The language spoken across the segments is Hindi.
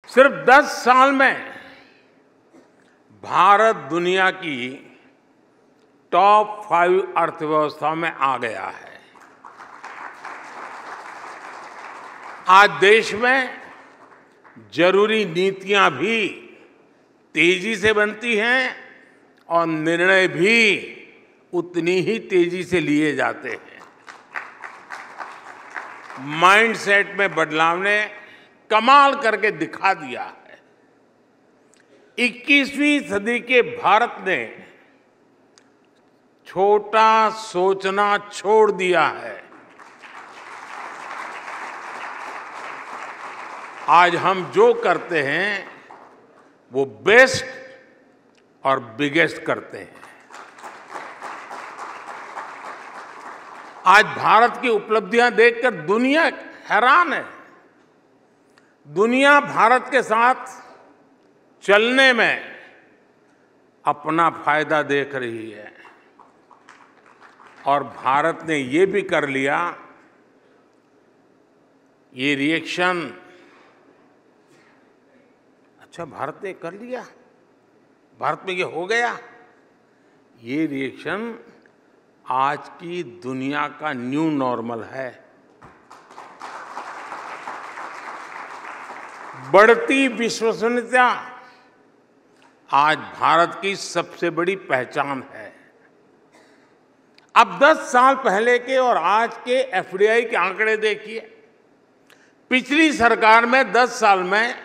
सिर्फ 10 साल में भारत दुनिया की टॉप 5 अर्थव्यवस्था में आ गया है। आज देश में जरूरी नीतियां भी तेजी से बनती हैं और निर्णय भी उतनी ही तेजी से लिए जाते हैं। माइंडसेट में बदलाव ने कमाल करके दिखा दिया है। 21वीं सदी के भारत ने छोटा सोचना छोड़ दिया है। आज हम जो करते हैं वो बेस्ट और बिगेस्ट करते हैं। आज भारत की उपलब्धियां देखकर दुनिया हैरान है। दुनिया भारत के साथ चलने में अपना फायदा देख रही है और भारत ने ये भी कर लिया। ये रिएक्शन, अच्छा भारत ने कर लिया, भारत में ये हो गया, ये रिएक्शन आज की दुनिया का न्यू नॉर्मल है। बढ़ती विश्वसनीयता आज भारत की सबसे बड़ी पहचान है। अब 10 साल पहले के और आज के एफडीआई के आंकड़े देखिए। पिछली सरकार में 10 साल में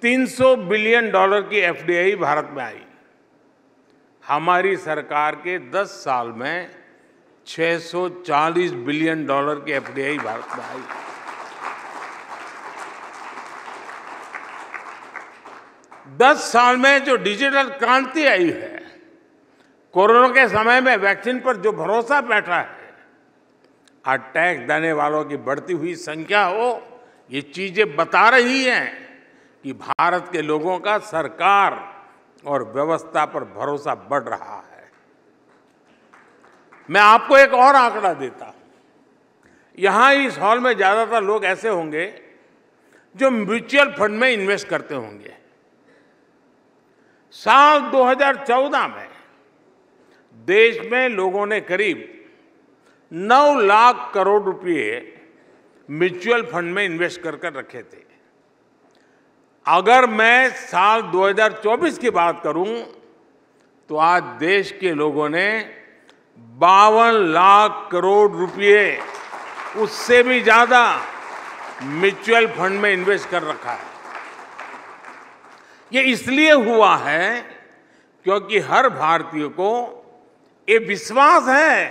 $300 बिलियन की एफडीआई भारत में आई। हमारी सरकार के 10 साल में $640 बिलियन की एफडीआई भारत में आई। 10 साल में जो डिजिटल क्रांति आई है, कोरोना के समय में वैक्सीन पर जो भरोसा बैठा है, आज टैक्स देने वालों की बढ़ती हुई संख्या हो, ये चीजें बता रही हैं कि भारत के लोगों का सरकार और व्यवस्था पर भरोसा बढ़ रहा है। मैं आपको एक और आंकड़ा देता हूं। यहां इस हॉल में ज्यादातर लोग ऐसे होंगे जो म्यूचुअल फंड में इन्वेस्ट करते होंगे। साल 2014 में देश में लोगों ने करीब 9 लाख करोड़ रुपए म्यूचुअल फंड में इन्वेस्ट कर रखे थे। अगर मैं साल 2024 की बात करूं तो आज देश के लोगों ने 52 लाख करोड़ रुपए, उससे भी ज्यादा म्यूचुअल फंड में इन्वेस्ट कर रखा है। ये इसलिए हुआ है क्योंकि हर भारतीय को ये विश्वास है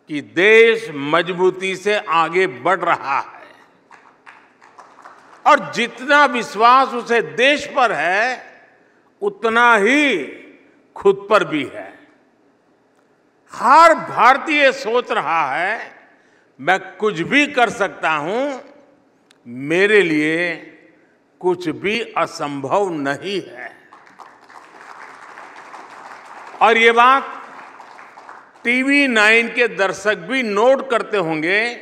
कि देश मजबूती से आगे बढ़ रहा है और जितना विश्वास उसे देश पर है उतना ही खुद पर भी है। हर भारतीय सोच रहा है मैं कुछ भी कर सकता हूं, मेरे लिए कुछ भी असंभव नहीं है। और ये बात टीवी 9 के दर्शक भी नोट करते होंगे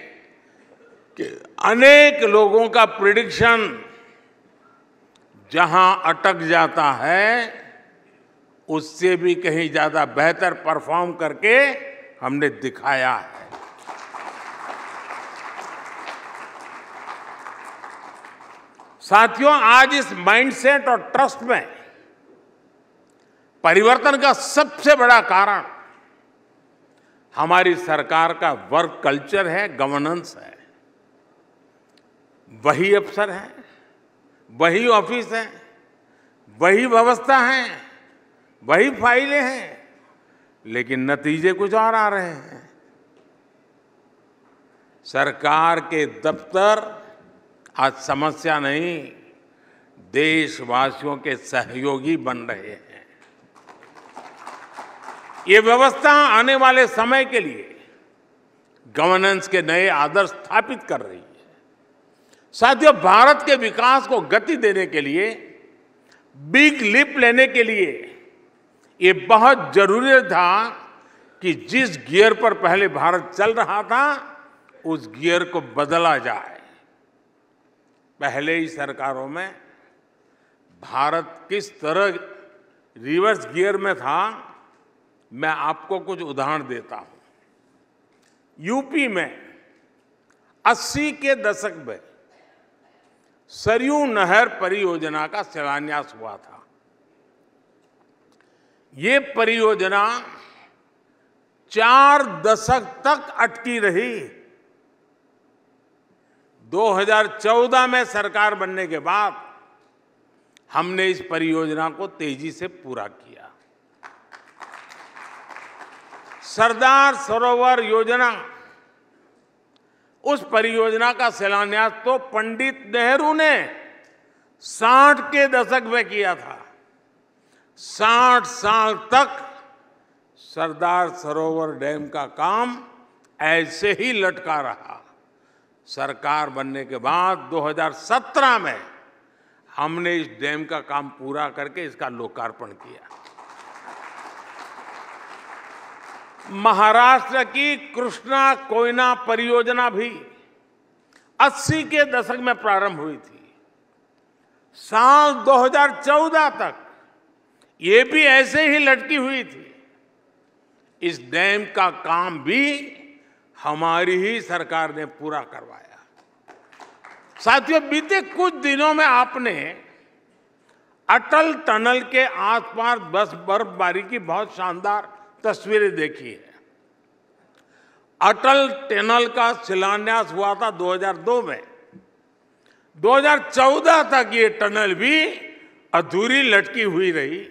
कि अनेक लोगों का प्रेडिक्शन जहां अटक जाता है उससे भी कहीं ज्यादा बेहतर परफॉर्म करके हमने दिखाया है। साथियों, आज इस माइंडसेट और ट्रस्ट में परिवर्तन का सबसे बड़ा कारण हमारी सरकार का वर्क कल्चर है, गवर्नेंस है। वही अफसर हैं, वही ऑफिस हैं, वही व्यवस्था है, वही फाइलें हैं, लेकिन नतीजे कुछ और आ रहे हैं। सरकार के दफ्तर आज समस्या नहीं, देशवासियों के सहयोगी बन रहे हैं। ये व्यवस्था आने वाले समय के लिए गवर्नेंस के नए आदर्श स्थापित कर रही है। साथियों, भारत के विकास को गति देने के लिए, बिग लीप लेने के लिए ये बहुत जरूरी था कि जिस गियर पर पहले भारत चल रहा था उस गियर को बदला जाए। पहले ही सरकारों में भारत किस तरह रिवर्स गियर में था, मैं आपको कुछ उदाहरण देता हूं। यूपी में 80 के दशक में सरयू नहर परियोजना का शिलान्यास हुआ था। ये परियोजना 4 दशक तक अटकी रही। 2014 में सरकार बनने के बाद हमने इस परियोजना को तेजी से पूरा किया। सरदार सरोवर योजना, उस परियोजना का शिलान्यास तो पंडित नेहरू ने 60 के दशक में किया था। 60 साल तक सरदार सरोवर डैम का काम ऐसे ही लटका रहा। सरकार बनने के बाद 2017 में हमने इस डैम का काम पूरा करके इसका लोकार्पण किया। महाराष्ट्र की कृष्णा कोयना परियोजना भी 80 के दशक में प्रारंभ हुई थी। साल 2014 तक ये भी ऐसे ही लटकी हुई थी। इस डैम का काम भी हमारी ही सरकार ने पूरा करवाया। साथियों, बीते कुछ दिनों में आपने अटल टनल के आसपास बर्फबारी की बहुत शानदार तस्वीरें देखी है। अटल टनल का शिलान्यास हुआ था 2002 में। 2014 तक ये टनल भी अधूरी लटकी हुई रही।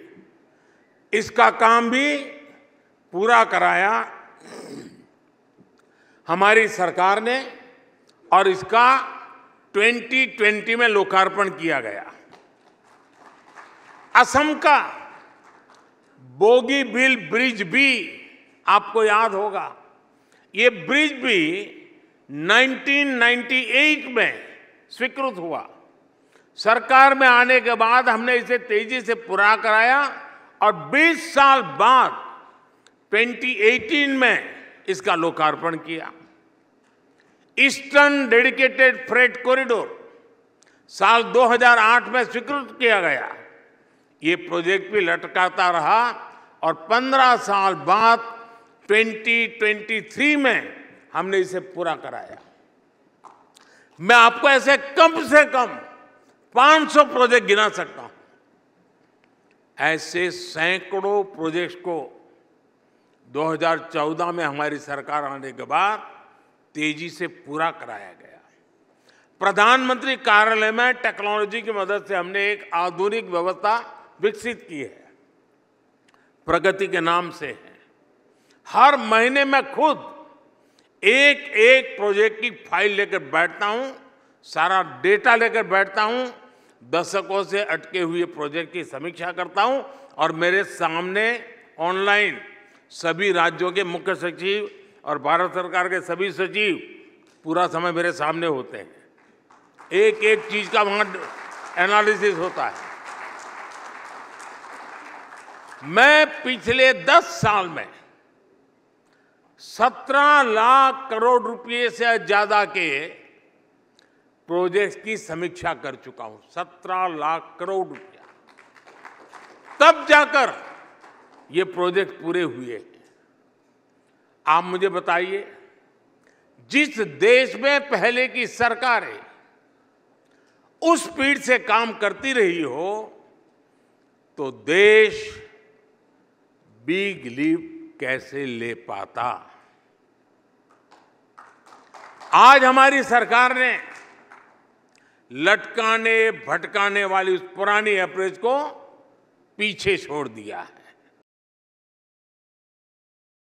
इसका काम भी पूरा कराया हमारी सरकार ने और इसका 2020 में लोकार्पण किया गया। असम का बोगीबील ब्रिज भी आपको याद होगा। ये ब्रिज भी 1998 में स्वीकृत हुआ। सरकार में आने के बाद हमने इसे तेजी से पूरा कराया और 20 साल बाद 2018 में इसका लोकार्पण किया। ईस्टर्न डेडिकेटेड फ्रेट कॉरिडोर साल 2008 में स्वीकृत किया गया। ये प्रोजेक्ट भी लटकाता रहा और 15 साल बाद 2023 में हमने इसे पूरा कराया। मैं आपको ऐसे कम से कम 500 प्रोजेक्ट गिना सकता हूं। ऐसे सैकड़ों प्रोजेक्ट्स को 2014 में हमारी सरकार आने के बाद तेजी से पूरा कराया गया। प्रधानमंत्री कार्यालय में टेक्नोलॉजी की मदद से हमने एक आधुनिक व्यवस्था विकसित की है। प्रगति के नाम से है। हर महीने मैं खुद एक एक प्रोजेक्ट की फाइल लेकर बैठता हूं, सारा डेटा लेकर बैठता हूं, दशकों से अटके हुए प्रोजेक्ट की समीक्षा करता हूं और मेरे सामने ऑनलाइन सभी राज्यों के मुख्य सचिव और भारत सरकार के सभी सचिव पूरा समय मेरे सामने होते हैं। एक एक चीज का वहां एनालिसिस होता है। मैं पिछले 10 साल में 17 लाख करोड़ रुपए से ज्यादा के प्रोजेक्ट्स की समीक्षा कर चुका हूं। 17 लाख करोड़ रुपया, तब जाकर ये प्रोजेक्ट पूरे हुए। आप मुझे बताइए, जिस देश में पहले की सरकारें उस स्पीड से काम करती रही हो तो देश बिग लीप कैसे ले पाता। आज हमारी सरकार ने लटकाने भटकाने वाली उस पुरानी अप्रोच को पीछे छोड़ दिया है।